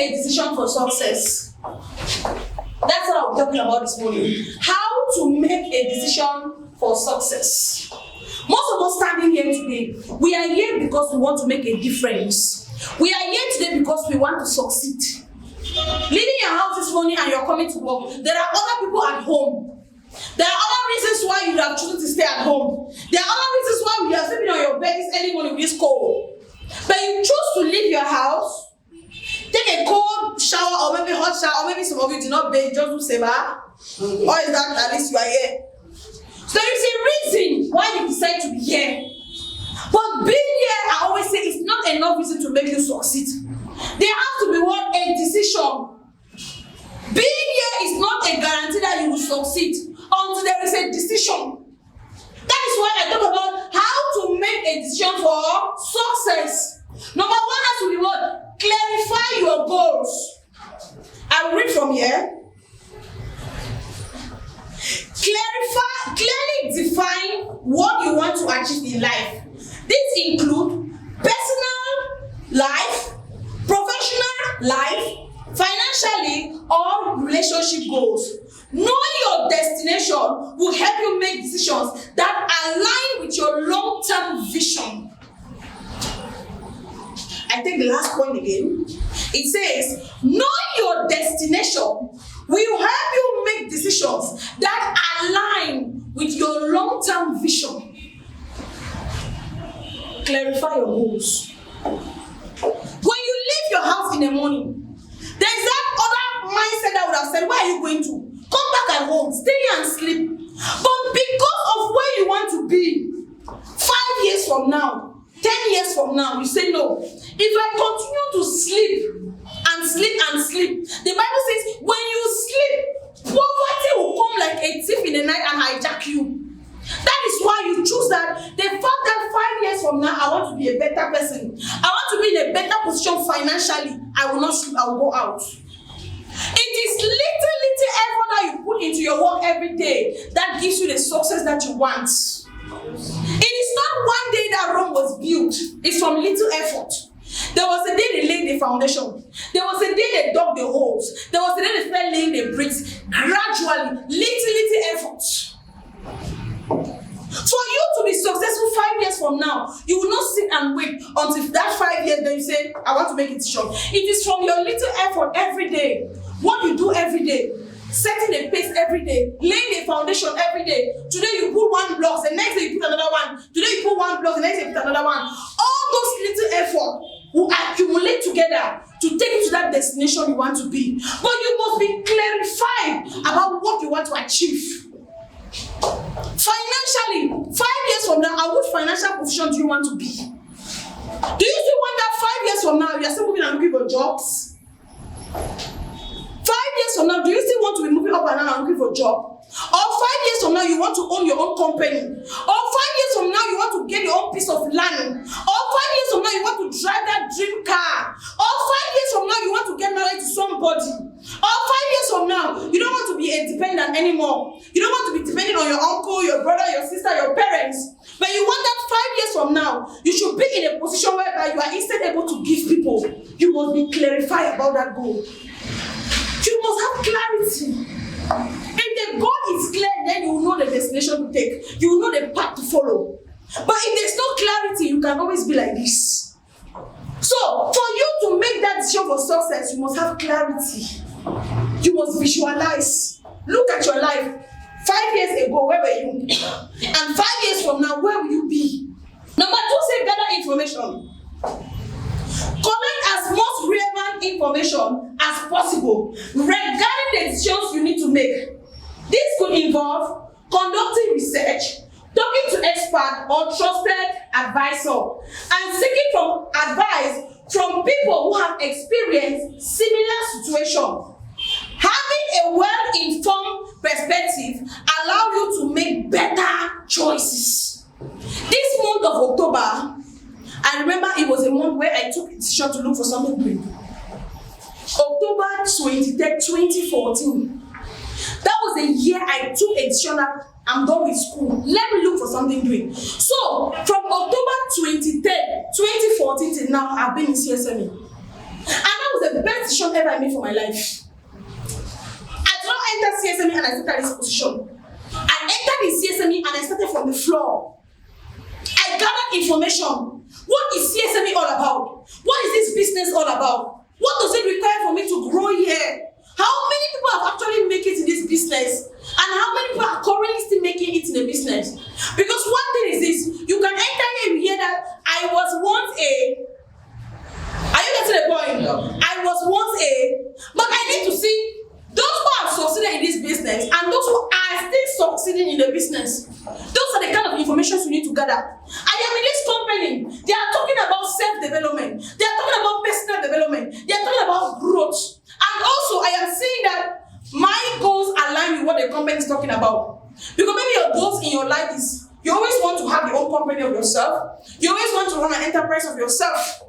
a decision for success. That's what I'm talking about this morning. How to make a decision for success. Most of us standing here today, we are here because we want to make a difference. We are here today because we want to succeed. Leaving your house this morning and you're coming to work, there are other people at home. There are other reasons why you have chosen to stay at home. There are other reasons why you are sleeping on your bed this early morning with this cold. But you choose to leave your house, take a cold shower or maybe hot shower, or maybe some of you do not bathe, just do seva. Or is that at least you are here? So there is a reason why you decide to be here. But being here, I always say, is not enough reason to make you succeed. There has to be a decision. Being here is not a guarantee that you will succeed until there is a decision. That is why I talk about how to make a decision for success. Number one has to be what? Clarify your goals. I will read from here. Clearly define what you want to achieve in life. This includes personal life, professional life, financially, or relationship goals. Knowing your destination will help you make decisions that align with your long-term vision. I take the last point again. It says, knowing your destination will help you make decisions that align with your long-term vision. Clarify your goals. When you leave your house in the morning, there's that other mindset that would have said, where are you going to? Come back at home, stay here and sleep. But because of where you want to be, 5 years from now, 10 years from now, you say, no, if I continue to sleep and sleep and sleep, the Bible says, when you sleep, poverty will come like a thief in the night and hijack you. That is why you choose that. The fact that 5 years from now, I want to be a better person. I want to be in a better position financially. I will not sleep, I will go out. It is little effort that you put into your work every day that gives you the success that you want. It is not one day that Rome was built. It's from little effort. There was a day they laid the foundation. There was a day they dug the holes. There was a day they started laying the bricks. Gradually, little effort. For you to be successful 5 years from now, you will not sit and wait until that 5 years, then you say, I want to make it short. It is from your little effort every day. What you do every day. Setting a pace every day. Laying a foundation every day. Today you put one block, the next day you put another one. Today you put one block, the next day you put another one. All those little efforts will accumulate together to take you to that destination you want to be. But you must be clarified about what you want to achieve. Financially, 5 years from now, at which financial position do you want to be? Do you still want that 5 years from now, you are still moving and looking for jobs? 5 years from now, do you still want to be moving up and down and looking for a job? Or 5 years from now, you want to own your own company? Or 5 years from now, you want to get your own piece of land? Or 5 years from now, you want to drive that dream car? Or 5 years from now, you want to get married to somebody? Or 5 years from now, you don't want to be independent anymore. You don't want to be dependent on your uncle, your brother, your sister, your parents. But you want that 5 years from now, you should be in a position whereby you are instead able to give people. You must be clarified about that goal. You must have clarity. If the goal is clear, then you will know the destination to take. You will know the path to follow. But if there's no clarity, you can always be like this. So, for you to make that decision for success, you must have clarity. You must visualize. Look at your life. 5 years ago, where were you? And 5 years from now, where will you be? Number 2, say gather information. Collect as much relevant information as possible regarding the decisions you need to make. This could involve conducting research, talking to experts or trusted advisor, and seeking from advice from people who have experienced similar situations. Having a well-informed perspective allows you to make better choices. This month of October, I remember it was a month where I took a decision to look for something doing. October 23rd, 2014. That was the year I took a decision that I'm done with school. Let me look for something doing. So, from October 23rd, 2014 till now, I've been in CSME. And that was the best best decision ever I made for my life. I did not enter CSME and I started this position. I entered in CSME and I started from the floor. I gathered information. What is CSME all about? What is this business all about? What does it require for me to grow here? How many people have actually made it in this business? And how many people are currently still making it in the business? Because one thing is this, you can enter here and hear that I was once a... Are you getting the point? Yeah. I was once a... But I need to see those who have succeeded in this business and those who are still succeeding in the business. Those are the kind of information you need to gather. I am in this company. They are talking about self-development. They are talking about personal development. They are talking about growth. And also, I am seeing that my goals align with what the company is talking about. Because maybe your goals in your life is, you always want to have your own company of yourself. You always want to run an enterprise of yourself.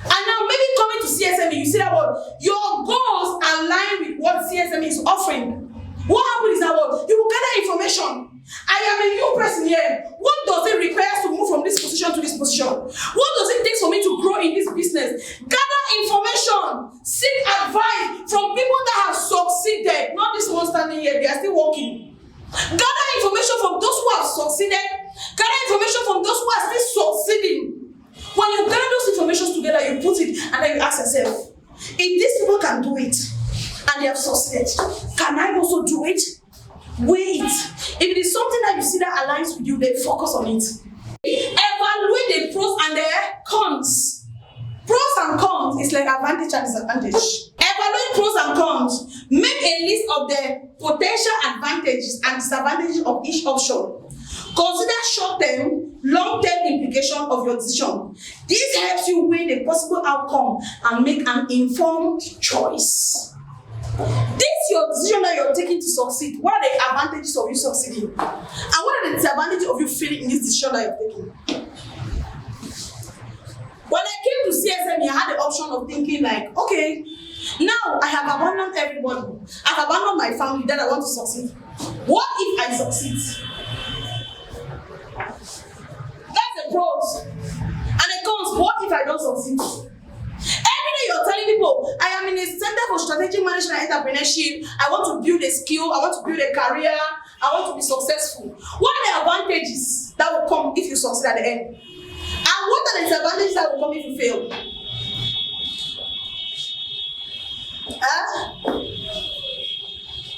And now maybe coming to CSME, you see that your goals align with what CSME is offering. What happens is that you will gather information. I am a new person here. What does it require to move from this position to this position? What does it take for me to grow in this business? Gather information. Seek advice from people that have succeeded. Not this one standing here, they are still working. Gather information from those who have succeeded. Gather information from those who are still succeeding. When you gather those information together, you put it and then you ask yourself, if these people can do it and they have succeeded, can I also do it? Weigh it. If it is something that you see that aligns with you, then focus on it. Evaluate the pros and the cons. Pros and cons is like advantage and disadvantage. Evaluate pros and cons. Make a list of the potential advantages and disadvantages of each option. Consider short-term, long-term implication of your decision. This helps you weigh the possible outcome and make an informed choice. This is your decision that you're taking to succeed. What are the advantages of you succeeding? And what are the disadvantages of you failing in this decision that you're taking? When I came to CSME, I had the option of thinking like, okay, now I have abandoned everybody. I've abandoned my family that I want to succeed. What if I succeed? That's the pros. And the cons, what if I don't succeed? Every day you're telling people, I am in a center for strategic management and entrepreneurship. I want to build a skill. I want to build a career. I want to be successful. What are the advantages that will come if you succeed at the end? And what are the disadvantages that will come if you fail?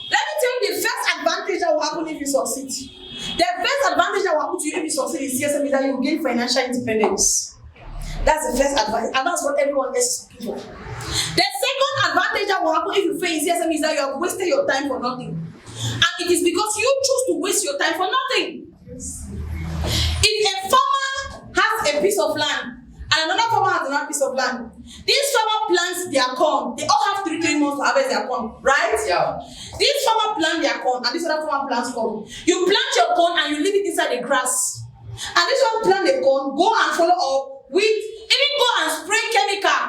Let me tell you the first advantage that will happen if you succeed. The first advantage that will happen to you if you succeed in CSM is that you will gain financial independence. That's the first advantage, and that's what everyone else is looking for. The second advantage that will happen if you fail in CSM is that you have wasted your time for nothing. And it is because you choose to waste your time for nothing. If a farmer has a piece of land and another farmer has another piece of land, this farmer plants their corn. They all have 3 months to harvest their corn, right? Yeah. This farmer plants their corn and this other farmer plants corn. You plant your corn and you leave it inside the grass. And this one plant the corn, go and follow up with, even go and spray chemical.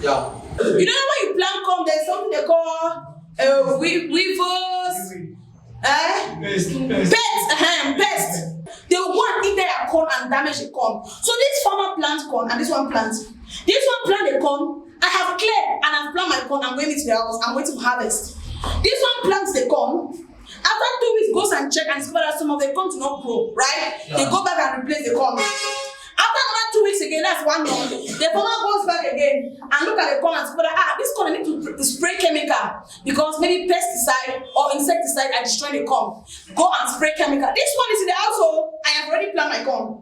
Yeah. You know when you plant corn, there's something they call weevils, pests. They will go and eat their corn and damage the corn. So this farmer plants corn and this one plants. This one plant the corn. I have cleared and I've planted my corn. I'm going into the house. I'm waiting to harvest. This one plants the corn. After 2 weeks, goes and check and discover that some of the corn do not grow. Right? Yeah. They go back and replace the corn. After another 2 weeks again, that's 1 month. The farmer goes back again and look at the corn and discover that this corn I need to spray chemical because maybe pesticide or insecticide are destroying the corn. Go and spray chemical. This one is in the household. I have already planted my corn.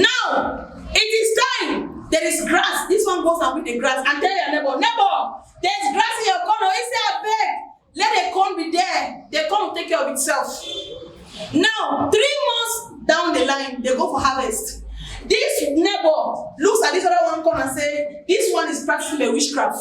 Now it is time. There is grass. This one goes and with the grass and tell your neighbor, there's grass in your corn. Or he say, I beg, let the corn be there. The corn will take care of itself. Now 3 months down the line, they go for harvest. This neighbor looks at this other one corn and say, this one is practicing the witchcraft.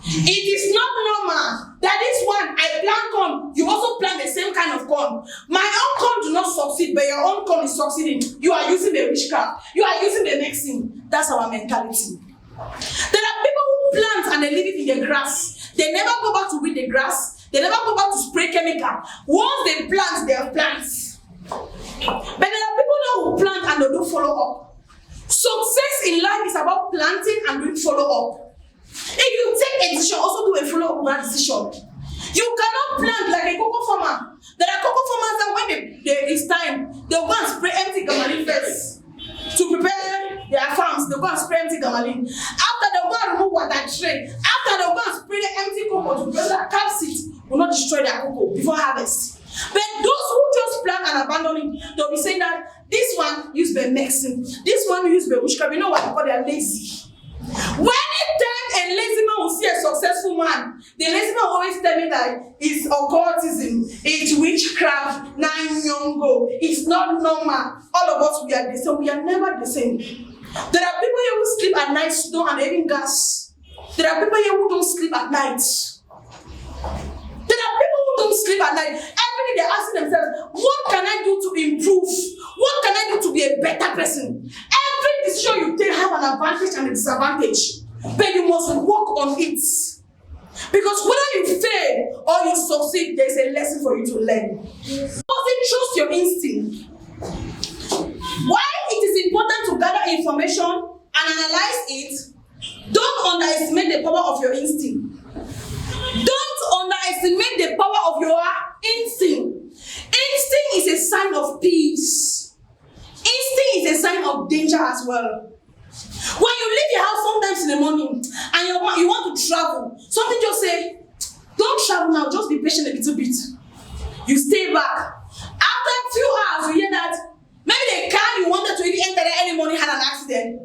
It is not normal that this one, I plant corn, you also plant the same kind of corn. My own corn do not succeed, but your own corn is succeeding. You are using the witchcraft. You are using the mixing. That's our mentality. There are people who plant and they leave it in the grass. They never go back to weed the grass. They never go back to spray chemical. Once they plant, they have plants. But there are people that will plant and they don't follow up. Success in life is about planting and doing follow-up. If you that decision. You cannot plant like a cocoa farmer. There are cocoa farmers that when it's time, they'll go and spray empty gamalin first to prepare their farms. They'll go and spray empty gamalin. After they'll go and remove water tray. After they'll go and spray the empty cocoa to prepare that capsule will not destroy their cocoa before harvest. But those who just plant and abandon it, they'll be saying that this one used by medicine, this one used by witchcraft. You know what? Because they are lazy. Anytime a lazy man will see a successful man, the lazy man always tell me that it's occultism, it's witchcraft, nyongo, it's not normal. All of us, we are the same. We are never the same. There are people here who sleep at night, snow and even gas. There are people here who don't sleep at night. There are people who don't sleep at night. Every day they're asking themselves, what can I do to improve? What can I do to be a better person? Every decision you take have an advantage and a disadvantage. But you must work on it. Because whether you fail or you succeed, there's a lesson for you to learn. Must trust your instinct. Why it is important to gather information and analyze it, don't underestimate the power of your instinct. Don't underestimate the power of your instinct. Instinct is a sign of peace. Instinct is a sign of danger as well. When you leave your house sometimes in the morning and you want to travel, something just say, don't travel now, just be patient a little bit. You stay back. After a few hours, you hear that maybe the car you wanted to even enter there early morning had an accident.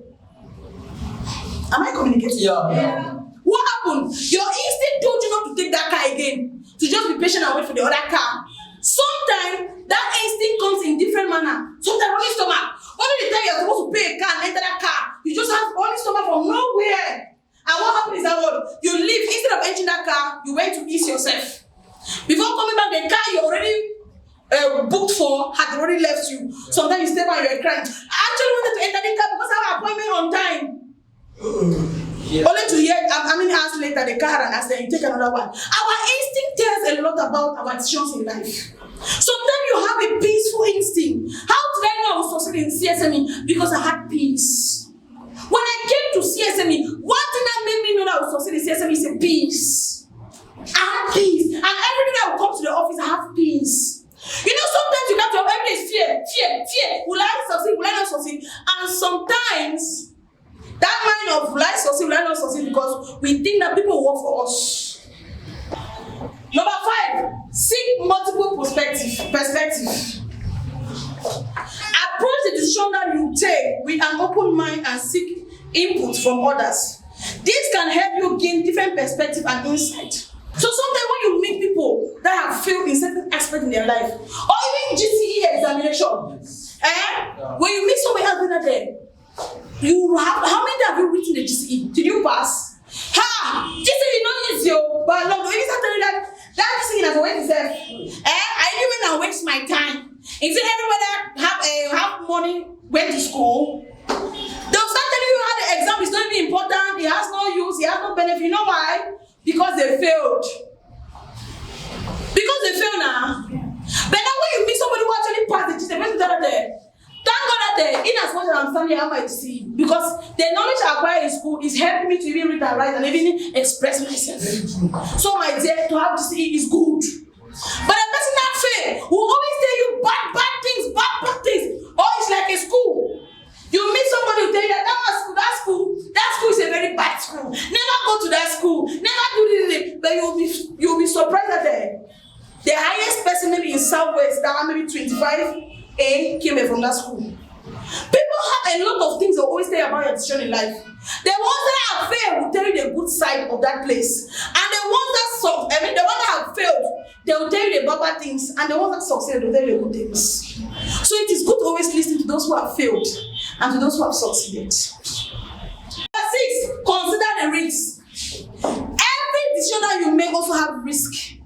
Am I communicating? Yeah. What happened? Your instinct told you not to take that car again, to just be patient and wait for the other car. Sometimes that instinct comes in different manner. Sometimes running stomach. Only the time you're supposed to pay a car and enter that car, you just have running stomach from nowhere. And what happened is that what you leave, instead of entering that car, you went to ease yourself. Before coming back, the car you already booked for had already left you. Sometimes you stay by and you're crying. I actually wanted to enter the car because I have an appointment on time. Yeah. Only to hear, how many hours later, the car had an accident, you take another one. Our instinct tells a lot about our decisions in life. Sometimes you have a peaceful instinct. How did I know I was succeeding in CSME? Because I had peace. When I came to CSME, one thing that made me know that I was succeeding in CSME is a peace. I had peace. And every day I would come to the office, I have peace. You know, sometimes you come to every day is fear. Will I succeed? Will I not succeed? And sometimes that mind of will I succeed, will I not succeed, because we think that people work for us. Number 5, seek multiple perspectives. Approach the decision that you take with an open mind and seek input from others. This can help you gain different perspective and insight. So sometimes when you meet people that have failed in certain aspects in their life, or even GCE examination, when you meet somebody else better there, you have, how many have you written the GCE? Did you pass? GCE not easy, but Lord, when you start telling that GCE has a way to say, I didn't even waste my time. Is it everybody that have money went to school? They'll start telling you how the exam is not even important, it has no use, it has no benefit. You know why? Because they failed. Because they failed now. But now when you meet somebody who actually passed the GCE, there. Thank God that in as much as I'm standing here, I might see, because the knowledge I acquired in school is helping me to even read and write and even express myself. So my dear, to have GCE is good. But a person that fail will always tell you bad things. Or it's like a school. You meet somebody who tell you that school is a very bad school. Never go to that school. Never do this. But you'll be surprised that the highest person maybe in Southwest, that maybe 25. Came from that school. People have a lot of things they always tell about your decision in life. The ones that have failed will tell you the good side of that place. And the ones that the ones that have failed, they will tell you the bad things. And the ones that succeed will tell you the good things. So it is good to always listen to those who have failed and to those who have succeeded. Number 6, consider the risks. Every decision that you make also have risk.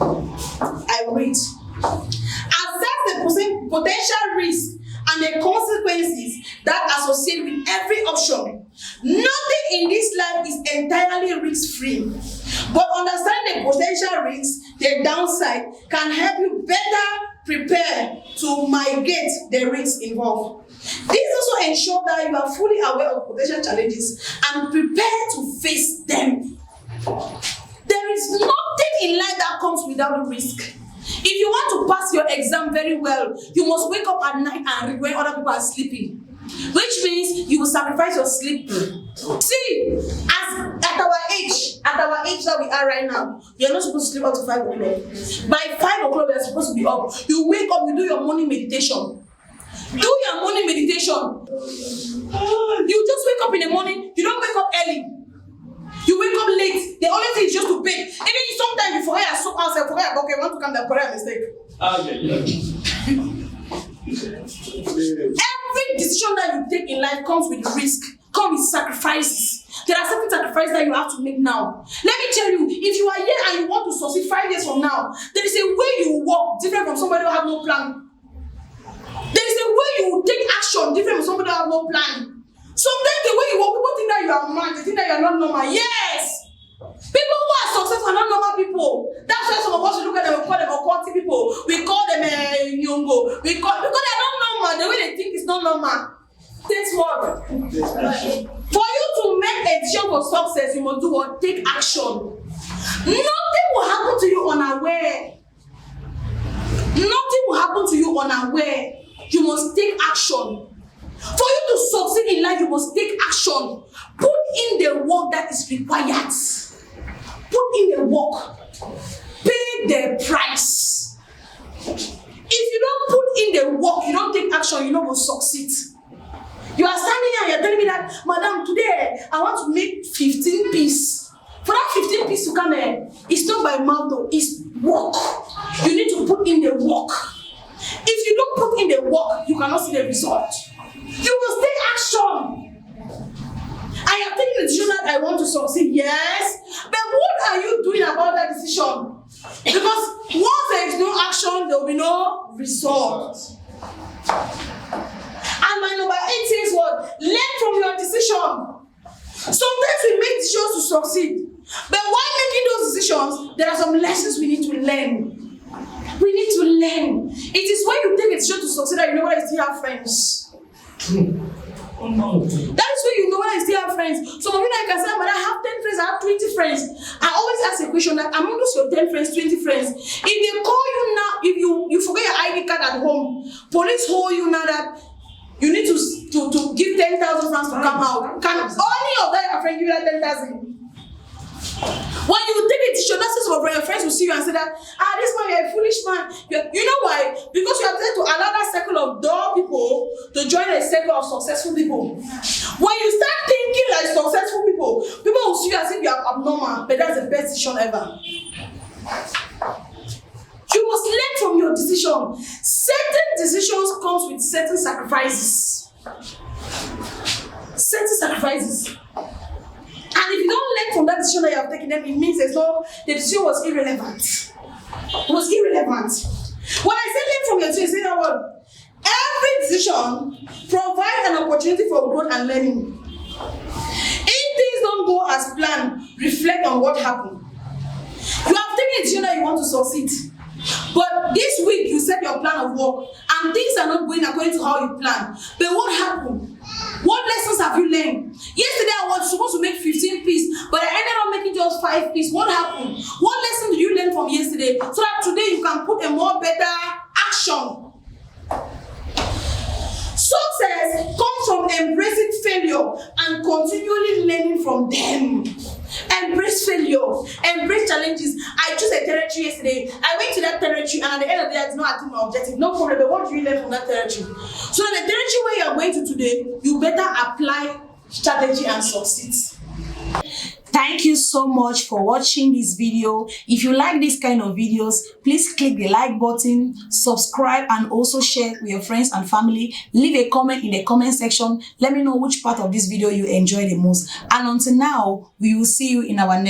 I read. Assess the potential risk and the consequences that associate with every option. Nothing in this life is entirely risk-free, but understanding the potential risks, the downside, can help you better prepare to mitigate the risks involved. This also ensures that you are fully aware of potential challenges and prepared to face them. There is without the risk. If you want to pass your exam very well, you must wake up at night and read when other people are sleeping. Which means you will sacrifice your sleep. See, at our age that we are right now, you're not supposed to sleep up to 5 o'clock. By 5 o'clock, you're supposed to be up. You wake up, you do your morning meditation. Do your morning meditation. You just wake up in the morning, you don't wake up early. You wake up late. The only thing is just to bake. Even sometimes you forget your soup outside, forget okay, I want to come there, correct mistake. Every decision that you take in life comes with risk, comes with sacrifices. There are certain sacrifices that you have to make now. Let me tell you, if you are here and you want to succeed 5 years from now, there is a way you walk different from somebody who has no plan. There is a way you take action different from somebody who has no plan. Sometimes the way you walk, people think that you are mad, they think that you are not normal. Yes! People who are successful are not normal people. That's why some of us look at them, we call them occulty people. We call them nyongo. Because they are not normal. The way they think is not normal. That's what. For you to make a decision for success, you must do what? Take action. Nothing will happen to you unaware. Nothing will happen to you unaware. You must take action. For you to succeed in life, you must take action. Put in the work that is required. Put in the work. Pay the price. If you don't put in the work, you don't take action, you're not going to succeed. You are standing here and you're telling me that, Madam, today I want to make 15 pieces. For that 15 pieces to come here, it's not by mouth though, it's work. You need to put in the work. If you don't put in the work, you cannot see the result. You must take action. I have taken the decision that I want to succeed, yes. But what are you doing about that decision? Because once there is no action, there will be no result. And my number 8 says what? Learn from your decision. Sometimes we make decisions to succeed. But while making those decisions, there are some lessons we need to learn. We need to learn. It is when you take a decision to succeed that you know whether you still have friends. That is when you know whether you still have friends. Some of you now can say, but I have 10 friends, I have 20 friends. I always ask a question like, among those your 10 friends, 20 friends, if they call you now, if you forget your ID card at home, police hold you now that you need to give 10,000 francs to come out. Can only of that your friend give you that 10,000? When you take a decision, that's some of your friends will see you and say that, this man, you're a foolish man. You know why? Because you are there to allow that circle of dull people to join a circle of successful people. When you start thinking like successful people, people will see you as if you are abnormal, but that's the best decision ever. You must learn from your decision. Certain decisions comes with certain sacrifices. Certain sacrifices. And if you don't learn from that decision that you have taken, then it means as though the decision was irrelevant. It was irrelevant. When I say learn from your decision, say that word. Every decision provides an opportunity for growth and learning. If things don't go as planned, reflect on what happened. You have taken a decision that you want to succeed. But this week you set your plan of work and things are not going according to how you plan. But what happened? What lessons have you learned? Yesterday I was supposed to make 15 pieces, but I ended up making just 5 pieces. What happened? What lesson did you learn from yesterday so that today you can put a more better action? Success comes from embracing failure and continually learning from them. Embrace failure, embrace challenges. I chose a territory yesterday. I went to that territory and at the end of the day I did not attain my objective. No problem, but what do you learn from that territory? So in the territory where you are going to today, you better apply strategy and succeed. Thank you so much for watching this video. If you like this kind of videos, please click the like button, subscribe, and also share with your friends and family. Leave a comment in the comment section. Let me know which part of this video you enjoy the most. And until now, we will see you in our next